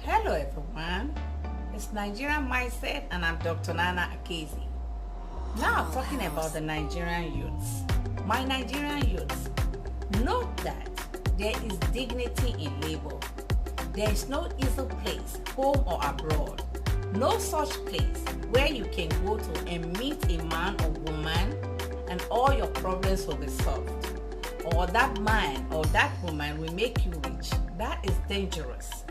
Hello everyone, it's Nigerian Mindset and I'm Dr. Nana Akaeze. Now talking about the Nigerian youths. My Nigerian youths, note that there is dignity in labor. There is no easy place, home or abroad. No such place where you can go to and meet a man or woman and all your problems will be solved. Or that man or that woman will make you rich. That is dangerous.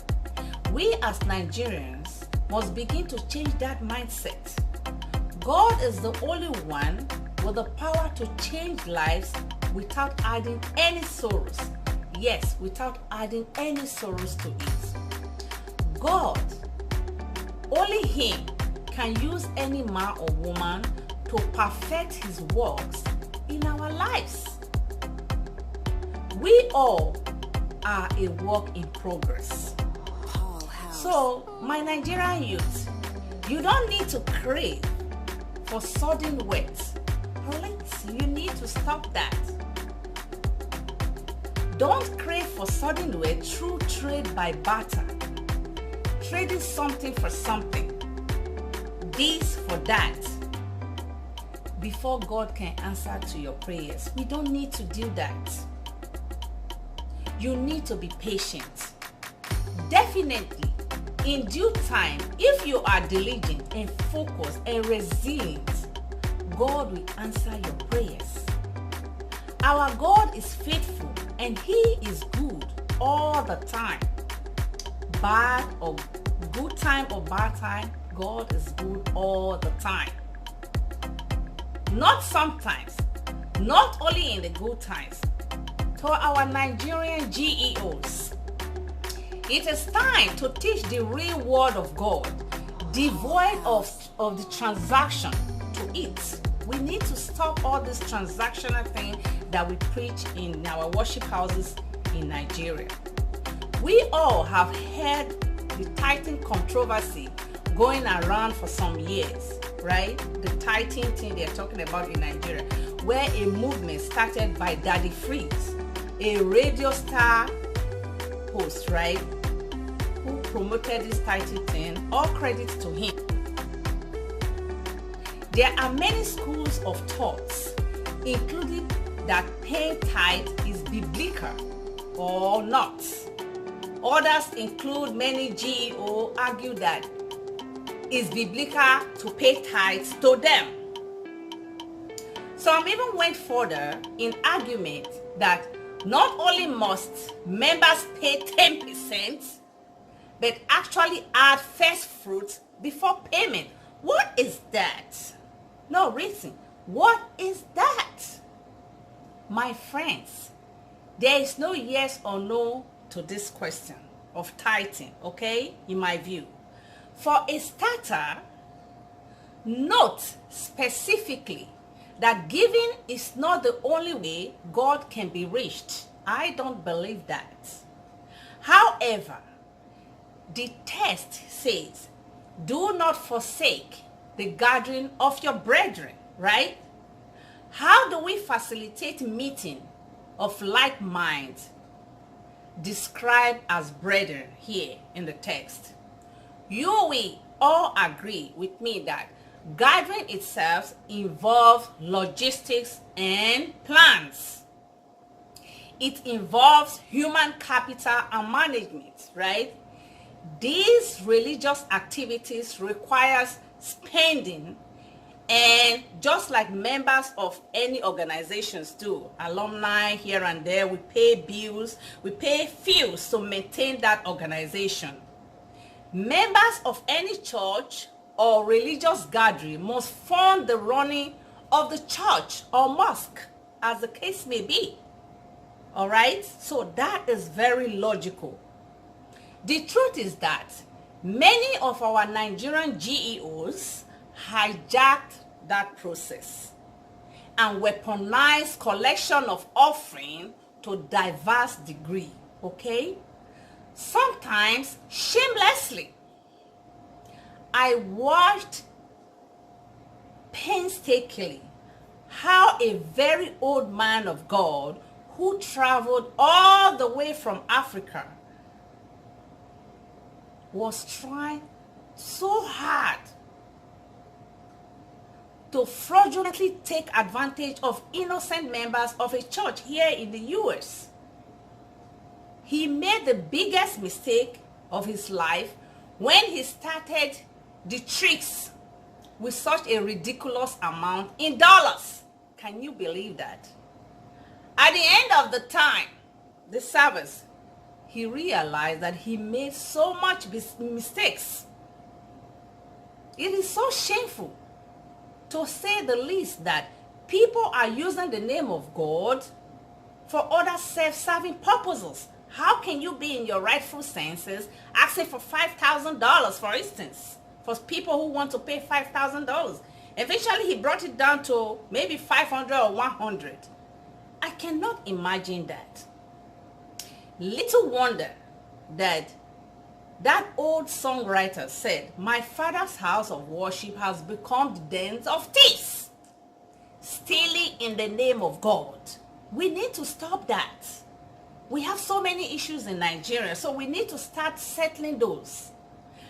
We as Nigerians must begin to change that mindset. God is the only one with the power to change lives without adding any sorrows. Yes, without adding any sorrows to it. God, only Him can use any man or woman to perfect His works in our lives. We all are a work in progress. So, my Nigerian youth, you don't need to crave for sudden wealth. Please, you need to stop that. Don't crave for sudden wealth through trade by barter. Trading something for something. This for that. Before God can answer to your prayers, we don't need to do that. You need to be patient. Definitely, in due time, if you are diligent and focused and resilient, God will answer your prayers. Our God is faithful and He is good all the time. Bad or good time or bad time, God is good all the time. Not sometimes, not only in the good times. To our Nigerian GEOs, it is time to teach the real word of God, devoid of the transaction to it. We need to stop all this transactional thing that we preach in our worship houses in Nigeria. We all have heard the tithing controversy going around for some years, right? The tithing thing they're talking about in Nigeria, where a movement started by Daddy Freeze, a radio star host, right? Who promoted this tithing thing. All credit to him. There are many schools of thoughts, including that paying tithe is biblical or not. Others include many GEO argue that it's biblical to pay tithes to them. Some even went further in argument that not only must members pay 10%, but actually add first fruits before payment. What is that? No reason. What is that? My friends, there is no yes or no to this question of tithing, okay, in my view. For a starter, note specifically that giving is not the only way God can be reached. I don't believe that. However, the text says, do not forsake the gathering of your brethren, right? How do we facilitate meeting of like minds described as brethren here in the text? You will all agree with me that gathering itself involves logistics and plans. It involves human capital and management, right? These religious activities requires spending, and just like members of any organizations do, alumni here and there, we pay bills, we pay fees to maintain that organization. Members of any church or religious gathering must fund the running of the church or mosque, as the case may be. All right, so that is very logical. The truth is that many of our Nigerian GEOs hijacked that process and weaponized collection of offering to diverse degree, okay? Sometimes shamelessly. I watched painstakingly how a very old man of God who traveled all the way from Africa was trying so hard to fraudulently take advantage of innocent members of a church here in the US. He made the biggest mistake of his life when he started the tricks with such a ridiculous amount in dollars. Can you believe that? At the end of the service, he realized that he made so much mistakes. It is so shameful, to say the least, that people are using the name of God for other self-serving purposes. How can you be in your rightful senses asking for $5,000, for instance, for people who want to pay $5,000? Eventually, he brought it down to maybe 500 or 100. I cannot imagine that. Little wonder that old songwriter said, "My father's house of worship has become the dens of thieves, stealing in the name of God." We need to stop that. We have so many issues in Nigeria, so we need to start settling those.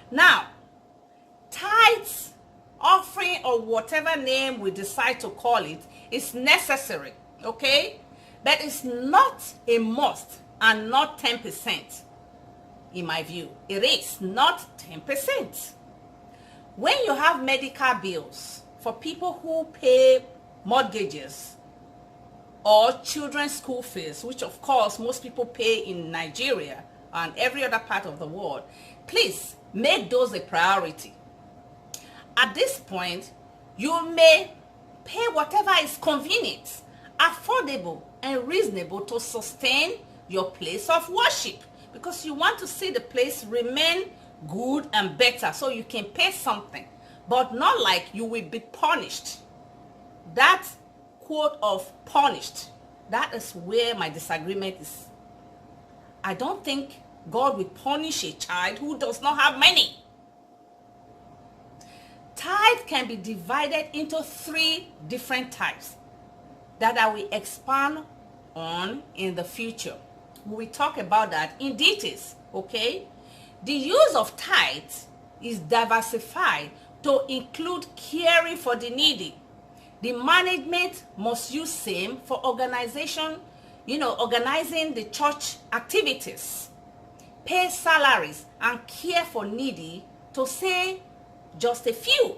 Now, tithes, offering, or whatever name we decide to call it, is necessary, okay? But it's not a must, and not 10%. In my view, it is not 10%. When you have medical bills for people who pay mortgages or children's school fees, which of course most people pay in Nigeria and every other part of the world, please make those a priority. At this point, you may pay whatever is convenient, affordable, and reasonable to sustain your place of worship, because you want to see the place remain good and better, so you can pay something, but not like you will be punished. That quote of punished, that is where my disagreement is. I don't think God will punish a child who does not have money. Tithe can be divided into 3 different types that I will expand on in the future. We will talk about that in details, okay? The use of tithes is diversified to include caring for the needy. The management must use same for organization, organizing the church activities, pay salaries, and care for needy, to say just a few.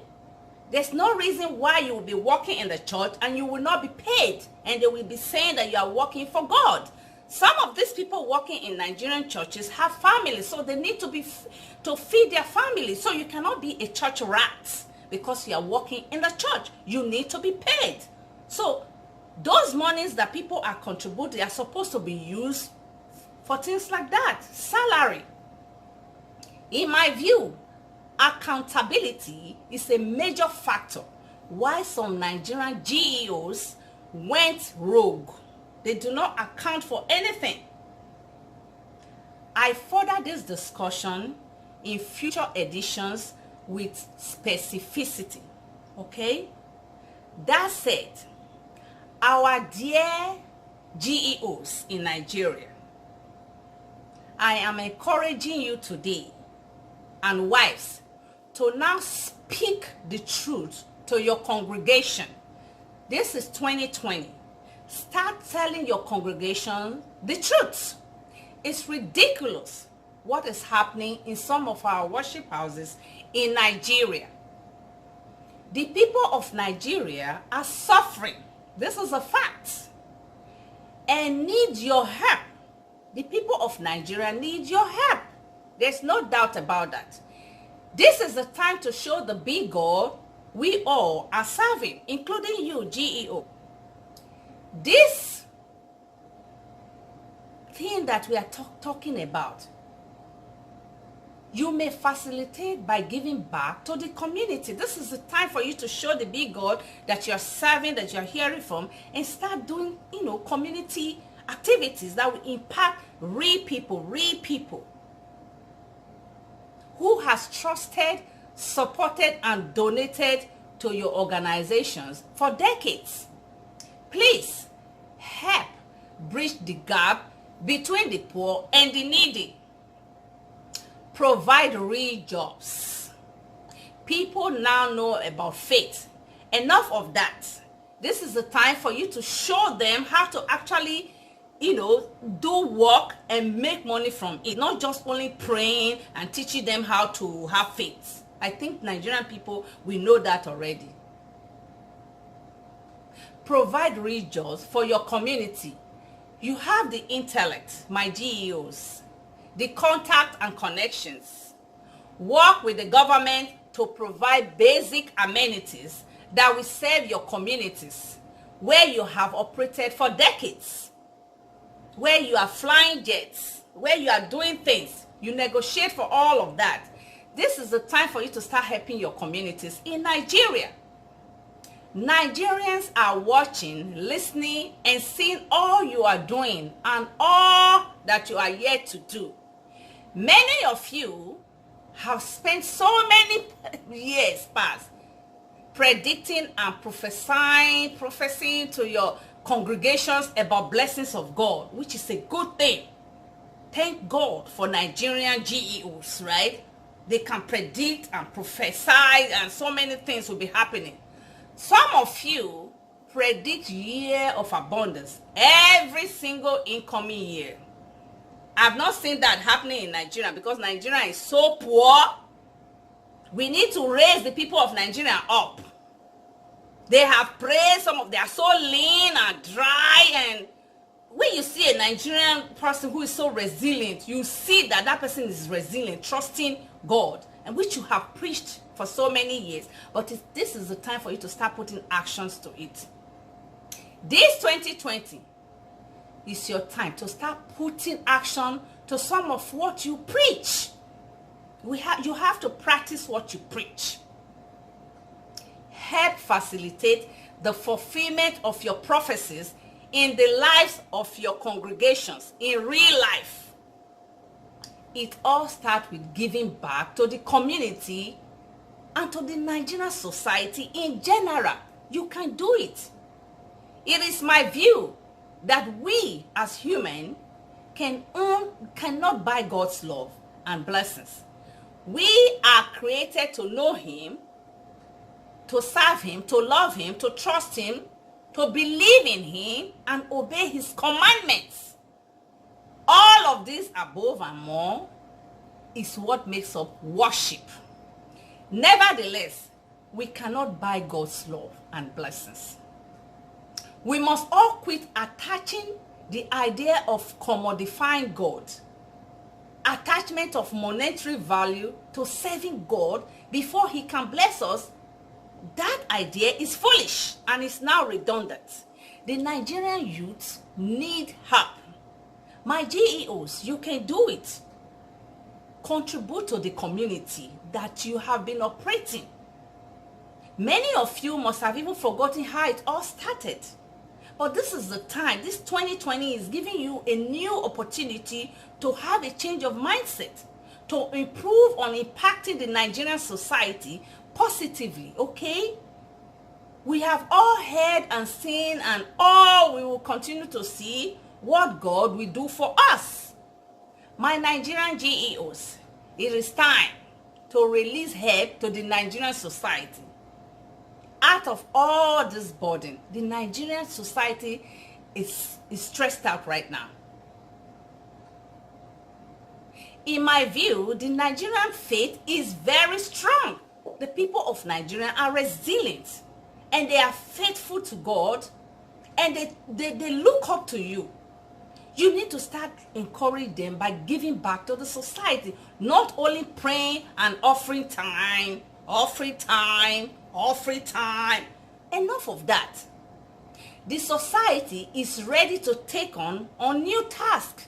There's no reason why you will be working in the church and you will not be paid, and they will be saying that you are working for God. Some of these people working in Nigerian churches have families, so they need to feed their families. So you cannot be a church rat because you are working in the church. You need to be paid. So those monies that people are contributing are supposed to be used for things like that. Salary. In my view, accountability is a major factor why some Nigerian GEOs went rogue. They do not account for anything. I further this discussion in future editions with specificity, okay? That said, our dear GEOs in Nigeria, I am encouraging you today, and wives, to now speak the truth to your congregation. This is 2020. Start telling your congregation the truth. It's ridiculous what is happening in some of our worship houses in Nigeria. The people of Nigeria are suffering. This is a fact. And need your help. The people of Nigeria need your help. There's no doubt about that. This is the time to show the big God we all are serving, including you, GEO. This thing that we are talking about, you may facilitate by giving back to the community. This is the time for you to show the big God that you're serving, that you're hearing from, and start doing, community activities that will impact real people who has trusted, supported, and donated to your organizations for decades. Please help bridge the gap between the poor and the needy. Provide real jobs. People now know about faith. Enough of that. This is the time for you to show them how to actually, do work and make money from it. Not just only praying and teaching them how to have faith. I think Nigerian people, we know that already. Provide real jobs for your community. You have the intellect, my GEOs, the contact and connections. Work with the government to provide basic amenities that will serve your communities where you have operated for decades, where you are flying jets, where you are doing things. You negotiate for all of that. This is the time for you to start helping your communities in Nigeria. Nigerians are watching, listening, and seeing all you are doing and all that you are yet to do. Many of you have spent so many years past predicting and prophesying to your congregations about blessings of God, which is a good thing. Thank God for Nigerian GEOs, right? They can predict and prophesy and so many things will be happening. Some of you predict year of abundance every single incoming year. I've not seen that happening in Nigeria because Nigeria is so poor. We need to raise the people of Nigeria up. They have prayed, they are so lean and dry, and when you see a Nigerian person who is so resilient, you see that that person is resilient, trusting God, and which you have preached for so many years. But this is the time for you to start putting actions to it. This 2020 is your time to start putting action to some of what you preach. You have to practice what you preach. Help facilitate the fulfillment of your prophecies in the lives of your congregations in real life. It all starts with giving back to the community and to the Nigerian society in general. You can do it. It is my view that we as humans cannot buy God's love and blessings. We are created to know Him, to serve Him, to love Him, to trust Him, to believe in Him, and obey His commandments. All of this above and more is what makes up worship. Nevertheless, we cannot buy God's love and blessings. We must all quit attaching the idea of commodifying God, attachment of monetary value to serving God before He can bless us. That idea is foolish and is now redundant. The Nigerian youth need help. My GEOs, you can do it. Contribute to the community that you have been operating. Many of you must have even forgotten how it all started. But this is the time. This 2020 is giving you a new opportunity to have a change of mindset, to improve on impacting the Nigerian society positively, okay? We have all heard and seen, and all we will continue to see what God will do for us. My Nigerian GEOs, it is time to release help to the Nigerian society. Out of all this burden, the Nigerian society is stressed out right now. In my view, the Nigerian faith is very strong. The people of Nigeria are resilient and they are faithful to God, and they look up to you. You need to start encouraging them by giving back to the society, not only praying and offering time. Enough of that. The society is ready to take on new tasks.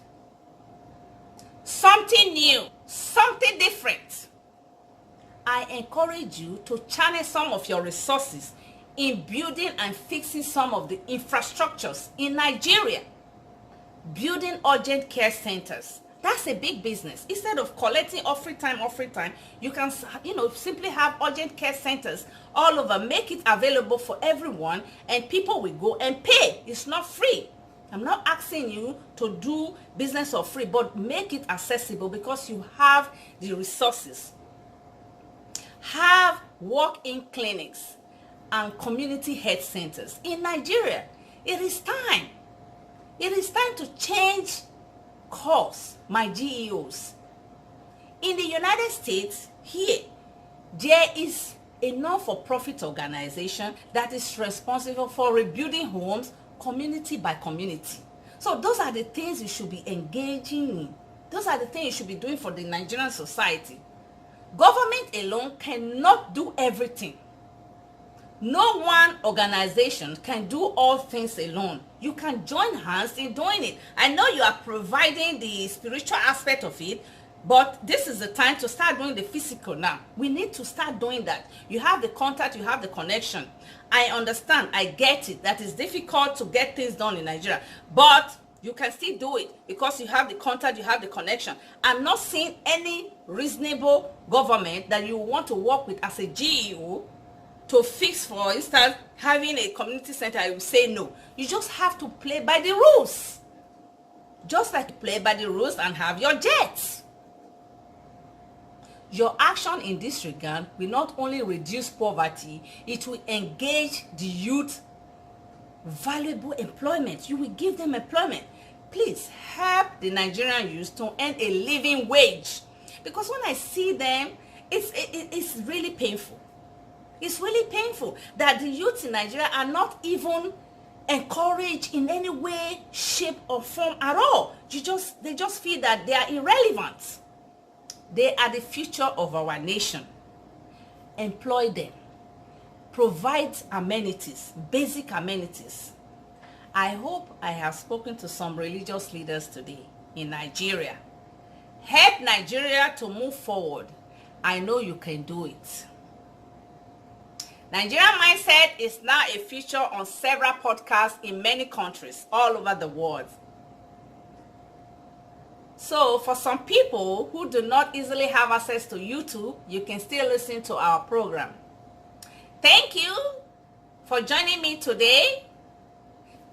Something new, something different. I encourage you to channel some of your resources in building and fixing some of the infrastructures in Nigeria. Building urgent care centers. That's a big business. Instead of collecting offering time, you can, simply have urgent care centers all over. Make it available for everyone, and people will go and pay. It's not free. I'm not asking you to do business for free, but make it accessible because you have the resources. Have walk-in clinics and community health centers in Nigeria. It is time. It is time to change course, my GEOs. In the United States, here, there is a non-for-profit organization that is responsible for rebuilding homes community by community. So those are the things you should be engaging in. Those are the things you should be doing for the Nigerian society. Government alone cannot do everything. No one organization can do all things alone. You can join hands in doing it. I know you are providing the spiritual aspect of it, but this is the time to start doing the physical now. We need to start doing that. You have the contact, you have the connection. I understand, I get it, that it's difficult to get things done in Nigeria, but you can still do it because you have the contact, you have the connection. I'm not seeing any reasonable government that you want to work with as a GEO to fix, for instance, having a community center. I will say no. You just have to play by the rules. Just like you play by the rules and have your jets. Your action in this regard will not only reduce poverty, it will engage the youth valuable employment. You will give them employment. Please help the Nigerian youth to earn a living wage. Because when I see them, it's really painful. It's really painful that the youth in Nigeria are not even encouraged in any way, shape, or form at all. They just feel that they are irrelevant. They are the future of our nation. Employ them. Provide amenities, basic amenities. I hope I have spoken to some religious leaders today in Nigeria. Help Nigeria to move forward. I know you can do it. Nigerian Mindset is now a feature on several podcasts in many countries all over the world. So for some people who do not easily have access to YouTube, you can still listen to our program. Thank you for joining me today.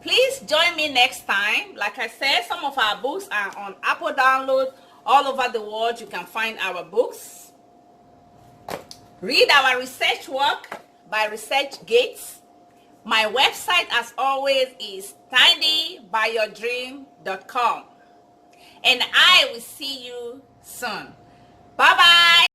Please join me next time. Like I said, some of our books are on Apple download all over the world. You can find our books. Read our research work by ResearchGates. My website, as always, is tinybyyourdream.com. And I will see you soon. Bye-bye.